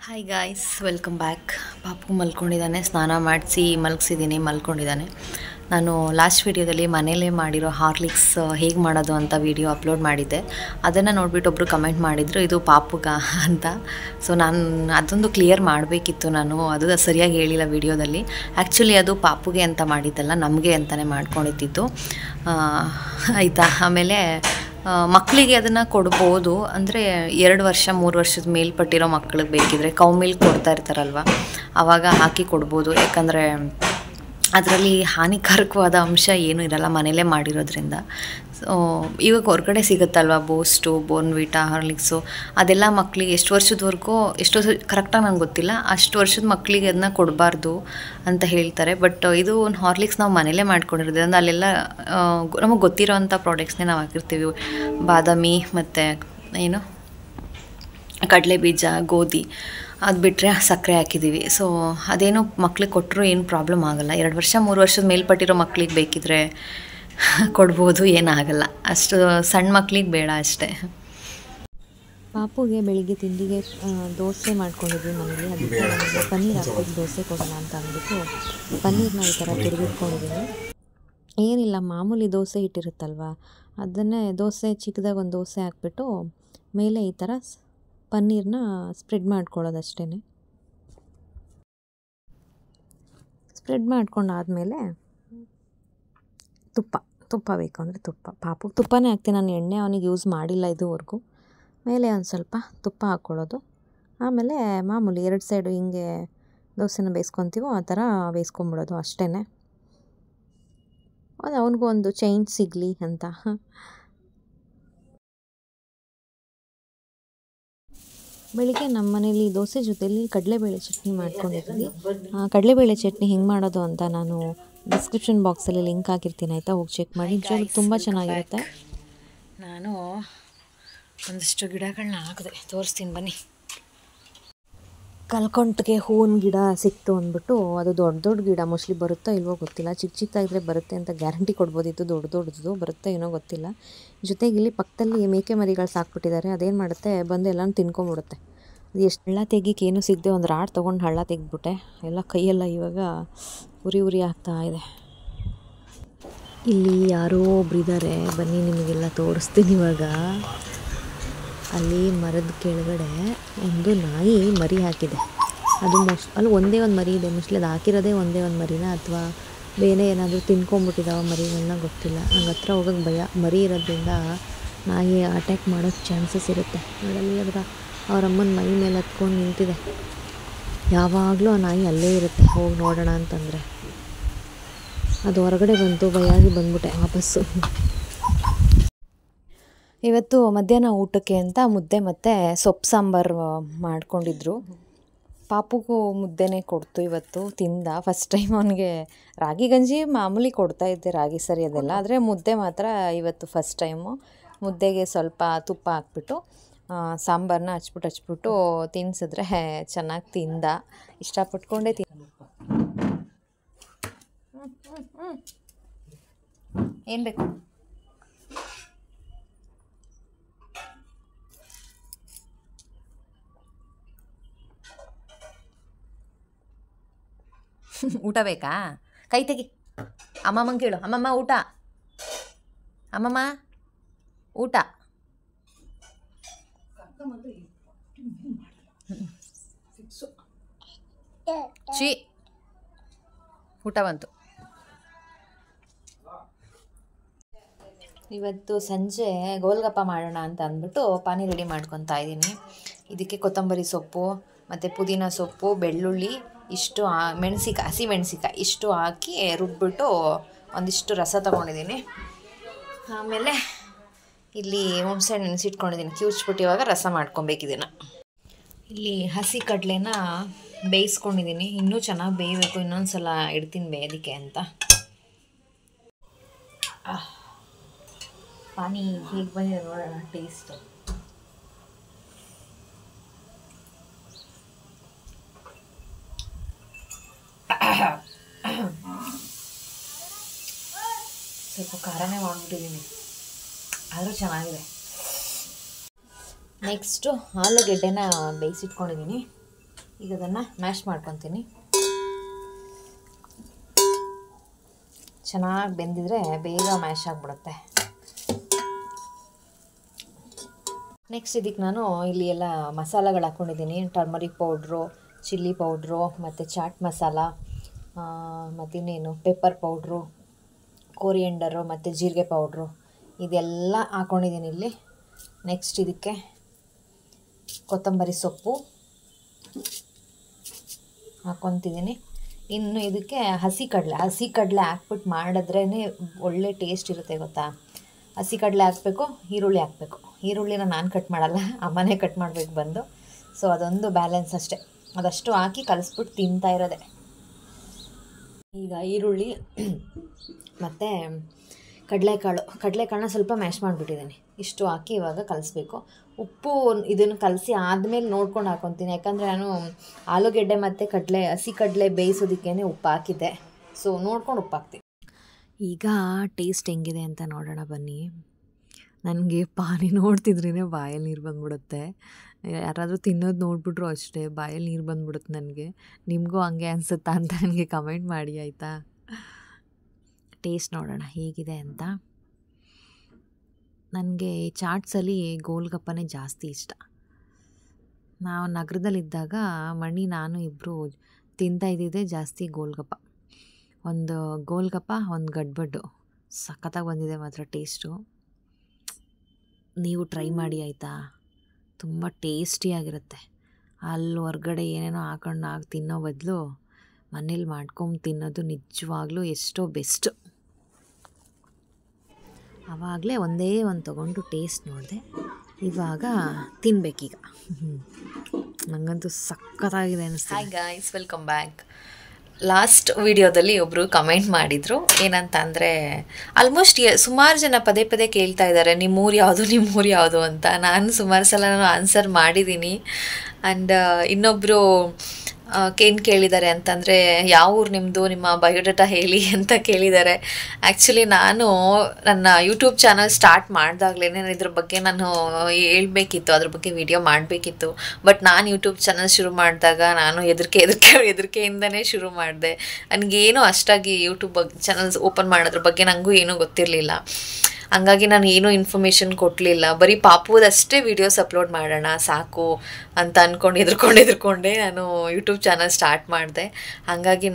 Hi guys, welcome back. ಪಾಪು ಮಲ್ಕೊಂಡಿದ್ದಾನೆ, ಸ್ನಾನ ಮಾಡಿಸಿ ಮಲಗಿಸಿದ್ದೀನಿ, ಮಲ್ಕೊಂಡಿದ್ದಾನೆ. ನಾನು ಲಾಸ್ಟ್ ವೀಡಿಯೋದಲ್ಲಿ ಮನೇಲೇ ಮಾಡಿರೋ ಹಾರ್ಲಿಕ್ಸ್ ಹೇಗೆ ಮಾಡೋದು ಅಂತ ವೀಡಿಯೋ ಅಪ್ಲೋಡ್ ಮಾಡಿದ್ದೆ. ಅದನ್ನು ನೋಡಿಬಿಟ್ಟು ಒಬ್ಬರು ಕಮೆಂಟ್ ಮಾಡಿದರು, ಇದು ಪಾಪುಗ ಅಂತ. ಸೊ ನಾನು ಅದೊಂದು ಕ್ಲಿಯರ್ ಮಾಡಬೇಕಿತ್ತು, ನಾನು ಅದು ಸರಿಯಾಗಿ ಹೇಳಿಲ್ಲ ವೀಡಿಯೋದಲ್ಲಿ. ಆ್ಯಕ್ಚುಲಿ ಅದು ಪಾಪುಗೆ ಅಂತ ಮಾಡಿದ್ದಲ್ಲ, ನಮಗೆ ಅಂತಲೇ ಮಾಡ್ಕೊಂಡಿದ್ದು ಆಯಿತಾ. ಆಮೇಲೆ ಮಕ್ಕಳಿಗೆ ಅದನ್ನು ಕೊಡ್ಬೋದು, ಅಂದರೆ 2 ವರ್ಷ 3 ವರ್ಷದ ಮೇಲ್ಪಟ್ಟಿರೋ ಮಕ್ಕಳಿಗೆ ಬೇಕಿದ್ರೆ ಕೌ ಮಿಲ್ಕ್ ಕೊಡ್ತಾ ಇರ್ತಾರಲ್ವ, ಆವಾಗ ಹಾಕಿ ಕೊಡ್ಬೋದು. ಯಾಕಂದರೆ ಅದರಲ್ಲಿ ಹಾನಿಕಾರಕವಾದ ಅಂಶ ಏನೂ ಇರಲ್ಲ, ಮನೇಲೇ ಮಾಡಿರೋದ್ರಿಂದ. ಸೊ ಇವಾಗ ಹೊರಗಡೆ ಸಿಗುತ್ತಲ್ವ, ಬೂಸ್ಟು, ಬೋರ್ನ್ವಿಟಾ, ಹಾರ್ಲಿಕ್ಸು, ಅದೆಲ್ಲ ಮಕ್ಕಳಿಗೆ ಎಷ್ಟು ವರ್ಷದವರೆಗೂ, ಎಷ್ಟು ಕರೆಕ್ಟಾಗಿ ನಂಗೆ ಗೊತ್ತಿಲ್ಲ, ಅಷ್ಟು ವರ್ಷದ ಮಕ್ಕಳಿಗೆ ಅದನ್ನ ಕೊಡಬಾರ್ದು ಅಂತ ಹೇಳ್ತಾರೆ. ಬಟ್ ಇದು ಒಂದು ಹಾರ್ಲಿಕ್ಸ್ ನಾವು ಮನೇಲೇ ಮಾಡ್ಕೊಂಡಿರೋದ್ರಿಂದ ಅಲ್ಲೆಲ್ಲ ನಮಗೆ ಗೊತ್ತಿರೋ ಅಂಥ ಪ್ರಾಡಕ್ಟ್ಸ್ನೇ ನಾವು ಹಾಕಿರ್ತೀವಿ. ಬಾದಾಮಿ ಮತ್ತು ಏನು ಕಡಲೆ ಬೀಜ, ಗೋಧಿ, ಅದು ಬಿಟ್ಟರೆ ಸಕ್ಕರೆ ಹಾಕಿದ್ದೀವಿ. ಸೊ ಅದೇನು ಮಕ್ಳಿಗೆ ಕೊಟ್ಟರು ಏನು ಪ್ರಾಬ್ಲಮ್ ಆಗೋಲ್ಲ. 2 ವರ್ಷ 3 ವರ್ಷದ ಮೇಲ್ಪಟ್ಟಿರೋ ಮಕ್ಳಿಗೆ ಬೇಕಿದ್ರೆ ಕೊಡ್ಬೋದು, ಏನಾಗಲ್ಲ. ಅಷ್ಟು ಸಣ್ಣ ಮಕ್ಳಿಗೆ ಬೇಡ ಅಷ್ಟೇ. ಪಾಪುಗೆ ಬೆಳಿಗ್ಗೆ ತಿಂಡಿಗೆ ದೋಸೆ ಮಾಡ್ಕೊಂಡಿದ್ವಿ ಮನೇಲಿ. ಅದಕ್ಕೆ ನನಗೆ ಪನ್ನೀರ್ ಹಾಕ್ಬಿಟ್ಟು ದೋಸೆ ಕೊಡೋಣ ಅಂತ ಅಂದ್ಬಿಟ್ಟು ಪನ್ನೀರ್ನ ಈ ಥರ ತುರಿದಿಟ್ಕೊಂಡಿದ್ದೀನಿ. ಏನಿಲ್ಲ, ಮಾಮೂಲಿ ದೋಸೆ ಇಟ್ಟಿರುತ್ತಲ್ವ, ಅದನ್ನೇ ದೋಸೆ ಚಿಕ್ಕದಾಗ ಒಂದು ದೋಸೆ ಹಾಕ್ಬಿಟ್ಟು ಮೇಲೆ ಈ ಥರ ಪನ್ನೀರ್ನ ಸ್ಪ್ರೆಡ್ ಮಾಡ್ಕೊಳ್ಳೋದು ಅಷ್ಟೇ. ಸ್ಪ್ರೆಡ್ ಮಾಡ್ಕೊಂಡಾದಮೇಲೆ ತುಪ್ಪ ಬೇಕು ಅಂದರೆ ಪಾಪುಗೆ ತುಪ್ಪನೇ ಹಾಕ್ತೀನಿ ನಾನು, ಎಣ್ಣೆ ಅವನಿಗೆ ಯೂಸ್ ಮಾಡಿಲ್ಲ ಇದುವರೆಗೂ. ಮೇಲೆ ಒಂದು ಸ್ವಲ್ಪ ತುಪ್ಪ ಹಾಕ್ಕೊಳ್ಳೋದು. ಆಮೇಲೆ ಮಾಮೂಲಿ 2 ಸೈಡು ಹಿಂಗೆ ದೋಸೆನ ಬೇಯಿಸ್ಕೊತೀವೋ ಆ ಥರ ಬೇಯಿಸ್ಕೊಂಬಿಡೋದು ಅಷ್ಟೇ. ಅದು ಅವನಿಗೂ ಒಂದು ಚೇಂಜ್ ಸಿಗಲಿ ಅಂತ. ಬೆಳಿಗ್ಗೆ ನಮ್ಮ ಮನೇಲಿ ದೋಸೆ ಜೊತೆಲಿ ಕಡಲೆಬೇಳೆ ಚಟ್ನಿ ಮಾಡ್ಕೊಂಡಿದ್ದೀವಿ. ಕಡಲೆಬೇಳೆ ಚಟ್ನಿ ಹೆಂಗೆ ಮಾಡೋದು ಅಂತ ನಾನು ಡಿಸ್ಕ್ರಿಪ್ಷನ್ ಬಾಕ್ಸಲ್ಲಿ ಲಿಂಕ್ ಹಾಕಿರ್ತೀನಿ, ಆಯಿತಾ, ಹೋಗಿ ಚೆಕ್ ಮಾಡಿ. ತುಂಬ ಚೆನ್ನಾಗಿರುತ್ತೆ. ನಾನು ಒಂದಷ್ಟು ಗಿಡಗಳನ್ನ ಹಾಕಿದೆ, ತೋರಿಸ್ತೀನಿ ಬನ್ನಿ. ಕಲ್ಕೊಂಟಿಗೆ ಹೂವಿನ ಗಿಡ ಸಿಕ್ತು ಅಂದ್ಬಿಟ್ಟು, ಅದು ದೊಡ್ಡ ಗಿಡ, ಮೋಸ್ಟ್ಲಿ ಬರುತ್ತೋ ಇಲ್ವೋ ಗೊತ್ತಿಲ್ಲ. ಚಿಕ್ಕದಾಗಿದ್ರೆ ಬರುತ್ತೆ ಅಂತ ಗ್ಯಾರಂಟಿ ಕೊಡ್ಬೋದಿತ್ತು, ದೊಡ್ಡದು ಬರುತ್ತೋ ಏನೋ ಗೊತ್ತಿಲ್ಲ. ಜೊತೆಗೆ ಇಲ್ಲಿ ಪಕ್ಕದಲ್ಲಿ ಮೇಕೆ ಮರಿಗಳು ಸಾಕ್ಬಿಟ್ಟಿದ್ದಾರೆ. ಅದೇನು ಮಾಡುತ್ತೆ, ಬಂದು ಎಲ್ಲನೂ ತಿನ್ಕೊಂಬಿಡುತ್ತೆ. ಅದು ಎಷ್ಟು ಹಳ್ಳ ತೆಗಿಕ್ಕೆ ಏನೂ ಸಿಗದೆ ಒಂದು ರಾಡ್ ತೊಗೊಂಡು ಹಳ್ಳ ತೆಗೆದ್ಬಿಟ್ಟೆ. ಎಲ್ಲ ಕೈಯೆಲ್ಲ ಇವಾಗ ಉರಿ ಆಗ್ತಾ ಇದೆ. ಇಲ್ಲಿ ಯಾರೋ ಒಬ್ರು ಇದ್ದಾರೆ, ಬನ್ನಿ ನಿಮಗೆಲ್ಲ ತೋರಿಸ್ತೀನಿ ಇವಾಗ. ಅಲ್ಲಿ ಮರದ ಕೆಳಗಡೆ ಒಂದು ನಾಯಿ ಮರಿ ಹಾಕಿದೆ. ಅದು ಅಲ್ಲಿ ಒಂದೇ ಒಂದು ಮರಿ ಇದೆ, ಮೋಸ್ಟ್ಲಿ ಅದು ಹಾಕಿರೋದೇ ಒಂದೇ ಒಂದು ಮರಿನ, ಅಥವಾ ಬೇರೆ ಏನಾದರೂ ತಿನ್ಕೊಂಬಿಟ್ಟಿದ್ದಾವೆ ಮರಿಗಳನ್ನ, ಗೊತ್ತಿಲ್ಲ. ನಂಗೆ ಹತ್ರ ಹೋಗೋಕ್ಕೆ ಭಯ, ಮರಿ ಇರೋದ್ರಿಂದ ನಾಯಿ ಅಟ್ಯಾಕ್ ಮಾಡೋಕ್ಕೆ ಚಾನ್ಸಸ್ ಇರುತ್ತೆ. ನೋಡಲ್ಲಿ ಅವ್ರ ಅಮ್ಮನ ಮೈ ಮೇಲೆ ಹತ್ಕೊಂಡು ನಿಂತಿದೆ. ಯಾವಾಗಲೂ ಆ ನಾಯಿ ಅಲ್ಲೇ ಇರುತ್ತೆ, ಹೋಗಿ ನೋಡೋಣ ಅಂತಂದರೆ. ಅದು ಹೊರಗಡೆ ಬಂತು, ಭಯಾಗಿ ಬಂದ್ಬಿಟ್ಟೆ ವಾಪಸ್ಸು. ಇವತ್ತು ಮಧ್ಯಾಹ್ನ ಊಟಕ್ಕೆ ಅಂತ ಮುದ್ದೆ ಮತ್ತು ಸೊಪ್ಪು ಸಾಂಬಾರು ಮಾಡ್ಕೊಂಡಿದ್ರು. ಪಾಪುಗೂ ಮುದ್ದೆನೇ ಕೊಡ್ತು ಇವತ್ತು, ತಿಂದ. ಫಸ್ಟ್ ಟೈಮ್ ಅವನಿಗೆ ರಾಗಿ ಗಂಜಿ ಮಾಮೂಲಿ ಕೊಡ್ತಾಯಿದ್ದೆ, ರಾಗಿ ಸರಿ ಅದೆಲ್ಲ, ಆದರೆ ಮುದ್ದೆ ಮಾತ್ರ ಇವತ್ತು ಫಸ್ಟ್ ಟೈಮು. ಮುದ್ದೆಗೆ ಸ್ವಲ್ಪ ತುಪ್ಪ ಹಾಕ್ಬಿಟ್ಟು ಸಾಂಬಾರನ್ನ ಹಚ್ಬಿಟ್ಟು ತಿನ್ಸಿದ್ರೆ ಚೆನ್ನಾಗಿ ತಿಂದ, ಇಷ್ಟಪಟ್ಕೊಂಡೇ ಏನು ಬೇಕು? ಊಟ ಬೇಕಾ? ಕೈ ತೆಗಿ, ಅಮ್ಮಮ್ಮಂಗೆ ಕೇಳು. ಅಮ್ಮಮ್ಮ ಊಟ, ಅಮ್ಮಮ್ಮ ಊಟ. ಚಿ ಊಟ ಬಂತು. ಇವತ್ತು ಸಂಜೆ ಗೋಲ್ಗಪ್ಪ ಮಾಡೋಣ ಅಂತ ಅಂದ್ಬಿಟ್ಟು ಪಾನಿ ರೆಡಿ ಮಾಡ್ಕೊತಾ ಇದ್ದೀನಿ. ಇದಕ್ಕೆ ಕೊತ್ತಂಬರಿ ಸೊಪ್ಪು ಮತ್ತು ಪುದೀನ ಸೊಪ್ಪು, ಬೆಳ್ಳುಳ್ಳಿ, ಇಷ್ಟು ಹಸಿ ಮೆಣಸಿಕಾಯಿ ಇಷ್ಟು ಹಾಕಿ ರುಬ್ಬಿಟ್ಟು ಒಂದಿಷ್ಟು ರಸ ತೊಗೊಂಡಿದ್ದೀನಿ. ಆಮೇಲೆ ಇಲ್ಲಿ ಹುಣಸೆ ಹಣ್ಣು ನೆನೆಸಿಟ್ಕೊಂಡಿದ್ದೀನಿ, ಕಿವುಚ್ಬಿಟ್ಟು ಇವಾಗ ರಸ ಮಾಡ್ಕೊಬೇಕಿದ್ದೀನಿ. ಇಲ್ಲಿ ಹಸಿ ಕಡಲೆನ ಬೇಯಿಸ್ಕೊಂಡಿದ್ದೀನಿ, ಇನ್ನೂ ಚೆನ್ನಾಗಿ ಬೇಯಬೇಕು, ಇನ್ನೊಂದು ಸಲ ಇಡ್ತೀನಿ ಬೇಯೋದಕ್ಕೆ ಅಂತ. ಪಾನಿ ಹೇಗೆ ಬಂದಿದೆ ನೋಡೋಣ ಟೇಸ್ಟು. ಸ್ವಲ್ಪ ಖಾರನೇ ಮಾಡಿಬಿಟ್ಟಿದ್ದೀನಿ, ಆದರೂ ಚೆನ್ನಾಗಿದೆ. ನೆಕ್ಸ್ಟು ಆಲೂಗೆಡ್ಡೆನ ಬೇಯಿಸಿಟ್ಕೊಂಡಿದ್ದೀನಿ. ಈಗ ಅದನ್ನು ಮ್ಯಾಶ್ ಮಾಡ್ಕೊತೀನಿ. ಚೆನ್ನಾಗಿ ಬೆಂದಿದ್ರೆ ಬೇಗ ಮ್ಯಾಶ್ ಆಗಿಬಿಡುತ್ತೆ. ನೆಕ್ಸ್ಟ್ ಇದಕ್ಕೆ ನಾನು ಇಲ್ಲಿ ಎಲ್ಲ ಮಸಾಲಗಳು ಹಾಕ್ಕೊಂಡಿದ್ದೀನಿ. ಟರ್ಮರಿಕ್ ಪೌಡ್ರು, ಚಿಲ್ಲಿ ಪೌಡ್ರು, ಮತ್ತು ಚಾಟ್ ಮಸಾಲ, ಮತ್ತಿನ್ನೇನು ಪೆಪ್ಪರ್ ಪೌಡ್ರು, ಕೋರಿಯಂಡರು ಮತ್ತು ಜೀರಿಗೆ ಪೌಡ್ರು ಇದೆಲ್ಲ ಹಾಕ್ಕೊಂಡಿದ್ದೀನಿ ಇಲ್ಲಿ. ನೆಕ್ಸ್ಟ್ ಇದಕ್ಕೆ ಕೊತ್ತಂಬರಿ ಸೊಪ್ಪು ಹಾಕ್ಕೊತಿದ್ದೀನಿ. ಇನ್ನು ಇದಕ್ಕೆ ಹಸಿ ಕಡಲೆ ಹಾಕ್ಬಿಟ್ಟು ಮಾಡಿದ್ರೇ ಒಳ್ಳೆ ಟೇಸ್ಟ್ ಇರುತ್ತೆ ಗೊತ್ತಾ. ಹಸಿ ಕಡಲೆ ಹಾಕಬೇಕು, ಈರುಳ್ಳಿ ಹಾಕಬೇಕು. ಈರುಳ್ಳಿನ ನಾನು ಕಟ್ ಮಾಡಲ್ಲ, ಅಮ್ಮನೇ ಕಟ್ ಮಾಡಬೇಕು ಬಂದು. ಸೊ ಅದೊಂದು ಬ್ಯಾಲೆನ್ಸ್ ಅಷ್ಟೇ. ಅದಷ್ಟು ಹಾಕಿ ಕಲಿಸ್ಬಿಟ್ಟು ತಿಂತಾ ಇರೋದೆ. ಈಗ ಈರುಳ್ಳಿ ಮತ್ತು ಕಡಲೆಕಾಳನ್ನ ಸ್ವಲ್ಪ ಮ್ಯಾಶ್ ಮಾಡಿಬಿಟ್ಟಿದ್ದೀನಿ. ಇಷ್ಟು ಹಾಕಿ ಇವಾಗ ಕಲಿಸ್ಬೇಕು. ಉಪ್ಪು ಇದನ್ನು ಕಲಸಿ ಆದಮೇಲೆ ನೋಡ್ಕೊಂಡು ಹಾಕ್ಕೊತೀನಿ. ಯಾಕಂದರೆ ನಾನು ಆಲೂಗೆಡ್ಡೆ ಮತ್ತು ಹಸಿ ಕಡಲೆ ಬೇಯಿಸೋದಕ್ಕೇ ಉಪ್ಪು ಹಾಕಿದ್ದೆ. ಸೊ ನೋಡ್ಕೊಂಡು ಉಪ್ಪು ಹಾಕ್ತೀನಿ. ಈಗ ಟೇಸ್ಟ್ ಹೆಂಗಿದೆ ಅಂತ ನೋಡೋಣ ಬನ್ನಿ. ನನಗೆ ಪಾನಿ ನೋಡ್ತಿದ್ರೇ ಬಾಯಲ್ಲಿ ನೀರು ಬಂದ್ಬಿಡುತ್ತೆ. ಯಾರಾದರೂ ತಿನ್ನೋದು ನೋಡಿಬಿಟ್ರು ಅಷ್ಟೇ ಬಾಯಲ್ಲಿ ನೀರು ಬಂದ್ಬಿಡುತ್ತೆ ನನಗೆ. ನಿಮಗೂ ಹಂಗೆ ಅನಿಸುತ್ತಾ ಅಂತ ನನಗೆ ಕಮೆಂಟ್ ಮಾಡಿ ಆಯಿತಾ. ಟೇಸ್ಟ್ ನೋಡೋಣ ಹೇಗಿದೆ ಅಂತ. ನನಗೆ ಚಾಟ್ಸಲ್ಲಿ ಗೋಲ್ಗಪ್ಪನೇ ಜಾಸ್ತಿ ಇಷ್ಟ. ನಾವು ನಗರದಲ್ಲಿದ್ದಾಗ ಮಣಿ ನಾನು ಇಬ್ಬರು ತಿಂತಾ ಇದ್ದಿದ್ದೆ ಜಾಸ್ತಿ ಗೋಲ್ಗಪ್ಪ. ಒಂದು ಗೋಲ್ಗಪ್ಪ, ಒಂದು ಗಡ್ಬಡ್ಡು ಸಖತ್ತಾಗಿ ಬಂದಿದೆ ಮಾತ್ರ ಟೇಸ್ಟು. ನೀವು ಟ್ರೈ ಮಾಡಿ ಆಯಿತಾ, ತುಂಬ ಟೇಸ್ಟಿಯಾಗಿರುತ್ತೆ. ಅಲ್ಲಿ ಹೊರ್ಗಡೆ ಏನೇನೋ ಹಾಕೊಂಡು ತಿನ್ನೋ ಬದಲು ಮನೇಲಿ ಮಾಡ್ಕೊಂಡು ತಿನ್ನೋದು ನಿಜವಾಗ್ಲೂ ಎಷ್ಟೋ ಬೆಸ್ಟು. ಆವಾಗಲೇ ಒಂದೇ ಒಂದು ತೊಗೊಂಡು ಟೇಸ್ಟ್ ನೋಡಿದೆ. ಇವಾಗ ತಿನ್ನಬೇಕೀಗ. ನನಗಂತೂ ಸಖತ್ತಾಗಿದೆ ಅನ್ನಿಸ್ತು. Hi guys, welcome back. Last ವಿಡಿಯೋದಲ್ಲಿ ಒಬ್ಬರು ಕಮೆಂಟ್ ಮಾಡಿದರು. ಏನಂತ ಅಂದರೆ, ಆಲ್ಮೋಸ್ಟ್ ಸುಮಾರು ಜನ ಪದೇ ಪದೇ ಕೇಳ್ತಾ ಇದ್ದಾರೆ ನಿಮ್ಮೂರು ಯಾವುದು ಅಂತ. ನಾನು ಸುಮಾರು ಸಲ ಆನ್ಸರ್ ಮಾಡಿದ್ದೀನಿ. ಆ್ಯಂಡ್ ಇನ್ನೊಬ್ಬರು ಏನು ಕೇಳಿದ್ದಾರೆ ಅಂತಂದರೆ, ಯಾವ ಊರು ನಿಮ್ಮದು, ನಿಮ್ಮ ಬಯೋಡಾಟಾ ಹೇಳಿ ಅಂತ ಕೇಳಿದ್ದಾರೆ. ಆ್ಯಕ್ಚುಲಿ ನಾನು ನನ್ನ ಯೂಟ್ಯೂಬ್ ಚಾನಲ್ ಸ್ಟಾರ್ಟ್ ಮಾಡಿದಾಗಲೇ ಇದ್ರ ಬಗ್ಗೆ ನಾನು ಹೇಳ್ಬೇಕಿತ್ತು, ಅದ್ರ ಬಗ್ಗೆ ವಿಡಿಯೋ ಮಾಡಬೇಕಿತ್ತು. ಬಟ್ ನಾನು ಯೂಟ್ಯೂಬ್ ಚಾನಲ್ ಶುರು ಮಾಡಿದಾಗ ನಾನು ಹೆದರಿಕೆಯಿಂದನೇ ಶುರು ಮಾಡಿದೆ. ನನಗೇನು ಅಷ್ಟಾಗಿ ಯೂಟ್ಯೂಬ್ ಚಾನಲ್ಸ್ ಓಪನ್ ಮಾಡೋದ್ರ ಬಗ್ಗೆ ನನಗೂ ಏನೂ ಗೊತ್ತಿರಲಿಲ್ಲ. ಹಂಗಾಗಿ ನಾನು ಏನೂ ಇನ್ಫಾರ್ಮೇಷನ್ ಕೊಡಲಿಲ್ಲ. ಬರೀ ಪಾಪುದಷ್ಟೇ ವೀಡಿಯೋಸ್ ಅಪ್ಲೋಡ್ ಮಾಡೋಣ ಸಾಕು ಅಂತ ಅಂದ್ಕೊಂಡು ಹೆದರ್ಕೊಂಡೆ ನಾನು ಯೂಟ್ಯೂಬ್ ಚಾನಲ್ ಸ್ಟಾರ್ಟ್ ಮಾಡಿದೆ. ಹಾಗಾಗಿ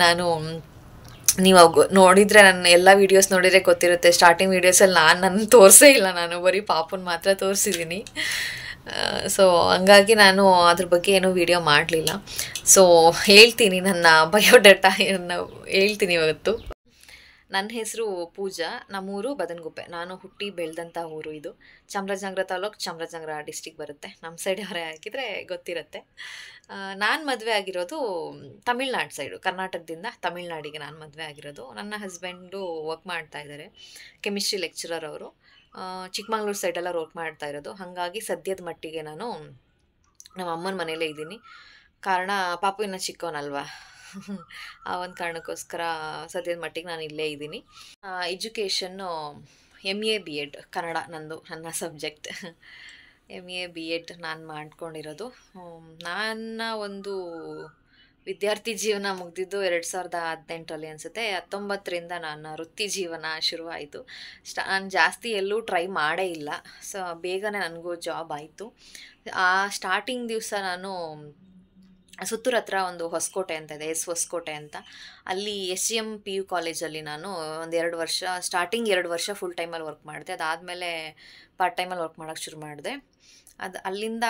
ನೀವು ನೋಡಿದರೆ ನನ್ನ ಎಲ್ಲ ವೀಡಿಯೋಸ್ ನೋಡಿದರೆ ಗೊತ್ತಿರುತ್ತೆ. ಸ್ಟಾರ್ಟಿಂಗ್ ವೀಡಿಯೋಸಲ್ಲಿ ನಾನು ತೋರಿಸೇ ಇಲ್ಲ, ನಾನು ಬರೀ ಪಾಪುನ ಮಾತ್ರ ತೋರಿಸಿದ್ದೀನಿ. ಸೊ ಹಂಗಾಗಿ ನಾನು ಅದ್ರ ಬಗ್ಗೆ ಏನೂ ವೀಡಿಯೋ ಮಾಡಲಿಲ್ಲ. ಸೊ ಹೇಳ್ತೀನಿ, ನನ್ನ ಬಯೋಡಾಟಾ ಹೇಳ್ತೀನಿ ಇವತ್ತು. ನನ್ನ ಹೆಸರು ಪೂಜಾ, ನಮ್ಮೂರು ಬದನಗುಪ್ಪೆ. ನಾನು ಹುಟ್ಟಿ ಬೆಳೆದಂಥ ಊರು ಇದು. ಚಾಮರಾಜನಗರ ತಾಲೂಕು, ಚಾಮರಾಜನಗರ ಡಿಸ್ಟಿಕ್ ಬರುತ್ತೆ. ನಮ್ಮ ಸೈಡ್ ಅವರೇ ಹಾಕಿದರೆ ಗೊತ್ತಿರುತ್ತೆ. ನಾನು ಮದುವೆ ಆಗಿರೋದು ತಮಿಳ್ನಾಡು ಸೈಡು, ಕರ್ನಾಟಕದಿಂದ ತಮಿಳ್ನಾಡಿಗೆ ನಾನು ಮದುವೆ ಆಗಿರೋದು. ನನ್ನ ಹಸ್ಬೆಂಡು ವರ್ಕ್ ಮಾಡ್ತಾಯಿದ್ದಾರೆ, ಕೆಮಿಸ್ಟ್ರಿ ಲೆಕ್ಚರರ್ ಅವರು. ಚಿಕ್ಕಮಂಗ್ಳೂರು ಸೈಡೆಲ್ಲ ವರ್ಕ್ ಮಾಡ್ತಾ ಇರೋದು. ಹಾಗಾಗಿ ಸದ್ಯದ ಮಟ್ಟಿಗೆ ನಾನು ನಮ್ಮ ಅಮ್ಮನ ಮನೇಲೇ ಇದ್ದೀನಿ. ಕಾರಣ ಪಾಪು ಇನ್ನೂ ಚಿಕ್ಕವನಲ್ವಾ, ಆ ಒಂದು ಕಾರಣಕ್ಕೋಸ್ಕರ ಸದ್ಯದ ಮಟ್ಟಿಗೆ ನಾನು ಇಲ್ಲೇ ಇದ್ದೀನಿ. ಎಜುಕೇಷನ್ನು MA BEd ಕನ್ನಡ ನನ್ನ ಸಬ್ಜೆಕ್ಟ್. MA BEd ನಾನು ಮಾಡ್ಕೊಂಡಿರೋದು. ನನ್ನ ಒಂದು ವಿದ್ಯಾರ್ಥಿ ಜೀವನ ಮುಗಿದಿದ್ದು 2018 ಅನಿಸುತ್ತೆ. 19ರಿಂದ ನನ್ನ ವೃತ್ತಿ ಜೀವನ ಶುರುವಾಯಿತು. ನಾನು ಜಾಸ್ತಿ ಎಲ್ಲೂ ಟ್ರೈ ಮಾಡೇ ಇಲ್ಲ. ಸೊ ಬೇಗನೆ ನನಗೂ ಜಾಬ್ ಆಯಿತು. ಆ ಸ್ಟಾರ್ಟಿಂಗ್ ದಿವಸ ನಾನು ಸುತ್ತೂರು ಹತ್ರ ಒಂದು ಹೊಸಕೋಟೆ ಅಂತ ಇದೆ, ಹೊಸಕೋಟೆ ಅಂತ. ಅಲ್ಲಿ SGM PU ಕಾಲೇಜಲ್ಲಿ ನಾನು ಒಂದು 2 ವರ್ಷ, ಸ್ಟಾರ್ಟಿಂಗ್ 2 ವರ್ಷ ಫುಲ್ ಟೈಮಲ್ಲಿ ವರ್ಕ್ ಮಾಡಿದೆ. ಅದಾದಮೇಲೆ ಪಾರ್ಟ್ ಟೈಮಲ್ಲಿ ವರ್ಕ್ ಮಾಡೋಕ್ಕೆ ಶುರು ಮಾಡಿದೆ. ಅಲ್ಲಿಂದ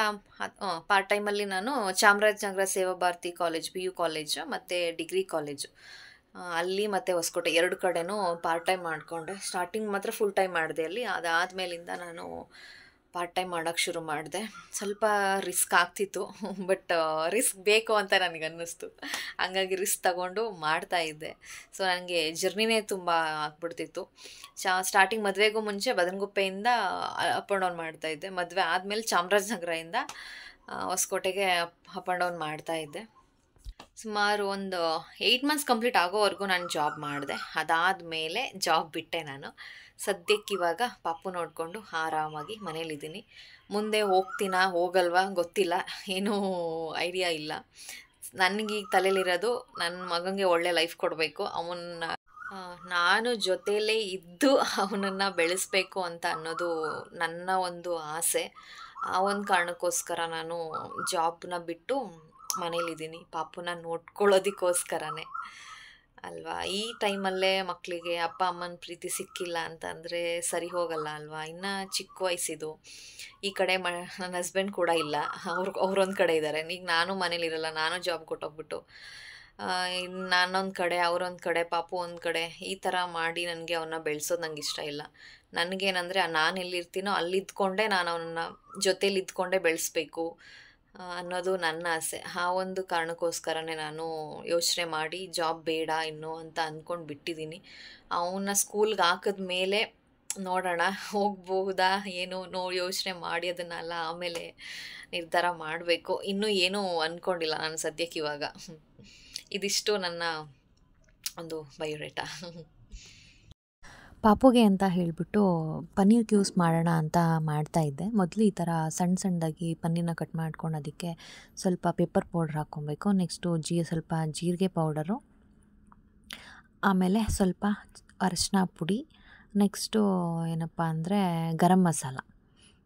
ಪಾರ್ಟ್ ಟೈಮಲ್ಲಿ ನಾನು ಚಾಮರಾಜನಗರ ಸೇವಾ ಭಾರತಿ ಕಾಲೇಜ್, PU ಕಾಲೇಜು ಮತ್ತು ಡಿಗ್ರಿ ಕಾಲೇಜು ಅಲ್ಲಿ ಮತ್ತು ಹೊಸಕೋಟೆ 2 ಕಡೆನೂ ಪಾರ್ಟ್ ಟೈಮ್ ಮಾಡಿಕೊಂಡೆ. ಸ್ಟಾರ್ಟಿಂಗ್ ಮಾತ್ರ ಫುಲ್ ಟೈಮ್ ಮಾಡಿದೆ ಅಲ್ಲಿ. ಅದಾದಮೇಲಿಂದ ನಾನು ಪಾರ್ಟ್ ಟೈಮ್ ಮಾಡೋಕ್ಕೆ ಶುರು ಮಾಡಿದೆ. ಸ್ವಲ್ಪ ರಿಸ್ಕ್ ಆಗ್ತಿತ್ತು, ಬಟ್ ರಿಸ್ಕ್ ಬೇಕು ಅಂತ ನನಗೆ ಅನ್ನಿಸ್ತು. ಹಂಗಾಗಿ ರಿಸ್ಕ್ ತಗೊಂಡು ಮಾಡ್ತಾಯಿದ್ದೆ. ಸೊ ನನಗೆ ಜರ್ನಿನೇ ತುಂಬ ಆಗ್ಬಿಡ್ತಿತ್ತು. ಸ್ಟಾರ್ಟಿಂಗ್ ಮದುವೆಗೂ ಮುಂಚೆ ಬದನಗುಪ್ಪೆಯಿಂದ ಅಪ್ ಆ್ಯಂಡ್ ಡೌನ್ ಮಾಡ್ತಾಯಿದ್ದೆ. ಮದುವೆ ಆದಮೇಲೆ ಚಾಮರಾಜನಗರದಿಂದ ಹೊಸಕೋಟೆಗೆ ಅಪ್ ಆ್ಯಂಡ್ ಡೌನ್ ಮಾಡ್ತಾಯಿದ್ದೆ. ಸುಮಾರು ಒಂದು 8 ಮಂತ್ಸ್ ಕಂಪ್ಲೀಟ್ ಆಗೋವರೆಗೂ ನಾನು ಜಾಬ್ ಮಾಡಿದೆ. ಅದಾದಮೇಲೆ ಜಾಬ್ ಬಿಟ್ಟೆ ನಾನು. ಸದ್ಯಕ್ಕಿವಾಗ ಪಾಪು ನೋಡಿಕೊಂಡು ಆರಾಮಾಗಿ ಮನೇಲಿದ್ದೀನಿ. ಮುಂದೆ ಹೋಗ್ತೀನಾ ಹೋಗಲ್ವಾ ಗೊತ್ತಿಲ್ಲ, ಏನೂ ಐಡಿಯಾ ಇಲ್ಲ. ನನಗೀಗ ತಲೆಯಲ್ಲಿರೋದು ನನ್ನ ಮಗನಿಗೆ ಒಳ್ಳೆ ಲೈಫ್ ಕೊಡಬೇಕು, ನಾನು ಜೊತೆಯಲ್ಲೇ ಇದ್ದು ಅವನನ್ನು ಬೆಳೆಸಬೇಕು ಅಂತ ಅನ್ನೋದು ನನ್ನ ಒಂದು ಆಸೆ. ಆ ಒಂದು ಕಾರಣಕ್ಕೋಸ್ಕರ ನಾನು ಜಾಬ್ನ ಬಿಟ್ಟು ಮನೇಲಿದ್ದೀನಿ, ಪಾಪುನ ನೋಡ್ಕೊಳ್ಳೋದಕ್ಕೋಸ್ಕರನೇ ಅಲ್ವಾ. ಈ ಟೈಮಲ್ಲೇ ಮಕ್ಕಳಿಗೆ ಅಪ್ಪ ಅಮ್ಮನ ಪ್ರೀತಿ ಸಿಕ್ಕಿಲ್ಲ ಅಂತಂದರೆ ಸರಿ ಹೋಗಲ್ಲ ಅಲ್ವಾ. ಇನ್ನು ಚಿಕ್ಕ ವಯಸ್ಸಿದು, ಈ ಕಡೆ ನನ್ನ ಹಸ್ಬೆಂಡ್ ಕೂಡ ಇಲ್ಲ, ಅವ್ರೊಂದು ಕಡೆ ಇದ್ದಾರೆ. ಈಗ ನಾನು ಮನೇಲಿರಲ್ಲ, ನಾನು ಜಾಬ್ ಕೊಟ್ಟೋಗ್ಬಿಟ್ಟು ನಾನೊಂದು ಕಡೆ, ಅವರೊಂದು ಕಡೆ, ಪಾಪು ಒಂದು ಕಡೆ, ಈ ಥರ ಮಾಡಿ ನನಗೆ ಅವನ್ನ ಬೆಳೆಸೋದು ನಂಗೆ ಇಷ್ಟ ಇಲ್ಲ. ನನಗೇನಂದರೆ ನಾನು ಎಲ್ಲಿರ್ತೀನೋ ಅಲ್ಲಿದ್ದುಕೊಂಡೇ ನಾನು ಅವನ್ನ ಜೊತೇಲಿ ಇದ್ದುಕೊಂಡೇ ಬೆಳೆಸ್ಬೇಕು ಅನ್ನೋದು ನನ್ನ ಆಸೆ. ಆ ಒಂದು ಕಾರಣಕ್ಕೋಸ್ಕರನೇ ನಾನು ಯೋಚನೆ ಮಾಡಿ ಜಾಬ್ ಬೇಡ ಇನ್ನು ಅಂತ ಅಂದ್ಕೊಂಡು ಬಿಟ್ಟಿದ್ದೀನಿ. ಅವನ್ನ ಸ್ಕೂಲ್ಗೆ ಹಾಕಿದ ಮೇಲೆ ನೋಡೋಣ ಹೋಗ್ಬಹುದಾ ಏನು ಯೋಚನೆ ಮಾಡಿ ಅದನ್ನೆಲ್ಲ ಆಮೇಲೆ ನಿರ್ಧಾರ ಮಾಡಬೇಕು. ಇನ್ನೂ ಏನೂ ಅಂದ್ಕೊಂಡಿಲ್ಲ ನಾನು ಸದ್ಯಕ್ಕೆ ಇವಾಗ. ಇದಿಷ್ಟು ನನ್ನ ಒಂದು ಬಯೋಡೇಟಾ. ಪಾಪುಗೆ ಅಂತ ಹೇಳಿಬಿಟ್ಟು ಪನ್ನೀರ್ ಕ್ಯೂಬ್ಸ್ ಮಾಡೋಣ ಅಂತ ಮಾಡ್ತಾಯಿದ್ದೆ. ಮೊದಲು ಈ ಥರ ಸಣ್ಣದಾಗಿ ಪನ್ನೀರನ್ನ ಕಟ್ ಮಾಡ್ಕೊಂಡು ಅದಕ್ಕೆ ಸ್ವಲ್ಪ ಪೆಪ್ಪರ್ ಪೌಡ್ರ್ ಹಾಕ್ಕೊಬೇಕು. ನೆಕ್ಸ್ಟು ಸ್ವಲ್ಪ ಜೀರಿಗೆ ಪೌಡರು, ಆಮೇಲೆ ಸ್ವಲ್ಪ ಅರಿಶಿನ ಪುಡಿ, ನೆಕ್ಸ್ಟು ಏನಪ್ಪ ಅಂದರೆ ಗರಂ ಮಸಾಲ,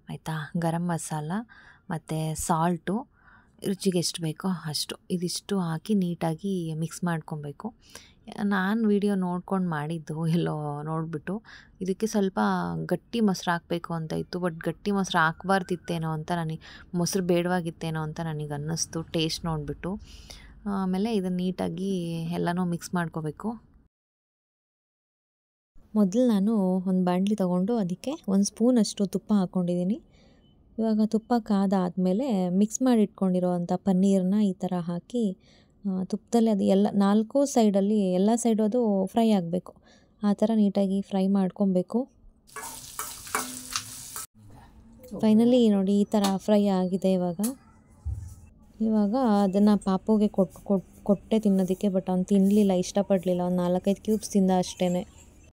ಆಯಿತಾ. ಗರಂ ಮಸಾಲ ಮತ್ತು ಸಾಲ್ಟು ರುಚಿಗೆ ಎಷ್ಟು ಬೇಕೋ ಅಷ್ಟು, ಇದಿಷ್ಟು ಹಾಕಿ ನೀಟಾಗಿ ಮಿಕ್ಸ್ ಮಾಡ್ಕೊಬೇಕು. ನಾನು ವಿಡಿಯೋ ನೋಡ್ಕೊಂಡು ಮಾಡಿದ್ದು ಎಲ್ಲೋ ನೋಡಿಬಿಟ್ಟು ಇದಕ್ಕೆ ಸ್ವಲ್ಪ ಗಟ್ಟಿ ಮೊಸರು ಹಾಕಬೇಕು ಅಂತ ಇತ್ತು. ಬಟ್ ಗಟ್ಟಿ ಮೊಸರು ಹಾಕ್ಬಾರ್ದಿತ್ತೇನೋ ಅಂತ ಮೊಸರು ಬೇಡವಾಗಿತ್ತೇನೋ ಅಂತ ನನಗೆ ಅನ್ನಿಸ್ತು ಟೇಸ್ಟ್ ನೋಡಿಬಿಟ್ಟು. ಆಮೇಲೆ ಇದನ್ನು ನೀಟಾಗಿ ಎಲ್ಲನೂ ಮಿಕ್ಸ್ ಮಾಡ್ಕೋಬೇಕು. ಮೊದಲು ನಾನು ಒಂದು ಬಾಣಲಿ ತೊಗೊಂಡು ಅದಕ್ಕೆ 1 ಸ್ಪೂನಷ್ಟು ತುಪ್ಪ ಹಾಕ್ಕೊಂಡಿದ್ದೀನಿ. ಇವಾಗ ತುಪ್ಪ ಕಾದಾದಮೇಲೆ ಮಿಕ್ಸ್ ಮಾಡಿ ಇಟ್ಕೊಂಡಿರೋವಂಥ ಪನ್ನೀರನ್ನ ಈ ಥರ ಹಾಕಿ ತುಪ್ಪದಲ್ಲಿ ಅದು ಎಲ್ಲ 4 ಸೈಡಲ್ಲಿ ಎಲ್ಲ ಸೈಡು ಅದು ಫ್ರೈ ಆಗಬೇಕು. ಆ ಥರ ನೀಟಾಗಿ ಫ್ರೈ ಮಾಡ್ಕೊಬೇಕು. ಫೈನಲಿ ನೋಡಿ ಈ ಥರ ಫ್ರೈ ಆಗಿದೆ. ಇವಾಗ ಅದನ್ನು ಪಾಪುಗೆ ಕೊಟ್ಟೆ ತಿನ್ನೋದಕ್ಕೆ. ಬಟ್ ಅವ್ನು ತಿನ್ನಲಿಲ್ಲ, ಇಷ್ಟಪಡಲಿಲ್ಲ. ಒಂದು 4-5 ಕ್ಯೂಬ್ಸ್ ತಿಂದ ಅಷ್ಟೇ.